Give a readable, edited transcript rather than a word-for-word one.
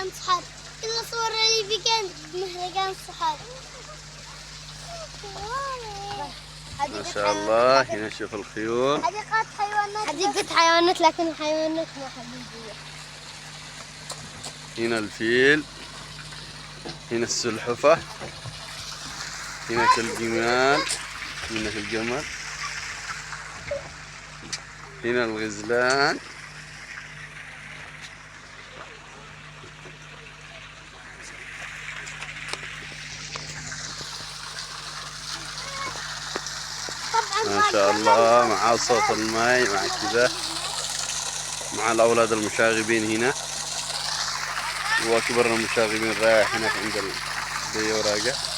مهرجان صحاب. كل صور اللي بيكون مهرجان صحاب. ما شاء الله. هنا شوف الخيول. حديقة حيوانات. حديقة حيوانات لكن الحيوانات ما حقيقية. هنا الفيل. هنا السلحفة. هناك الجمال. هناك الجمل. هنا الغزلان. ما شاء الله. مع صوت الماء مع كذا مع الأولاد المشاغبين هنا وكبر المشاغبين رايح هناك عند البيوراقة.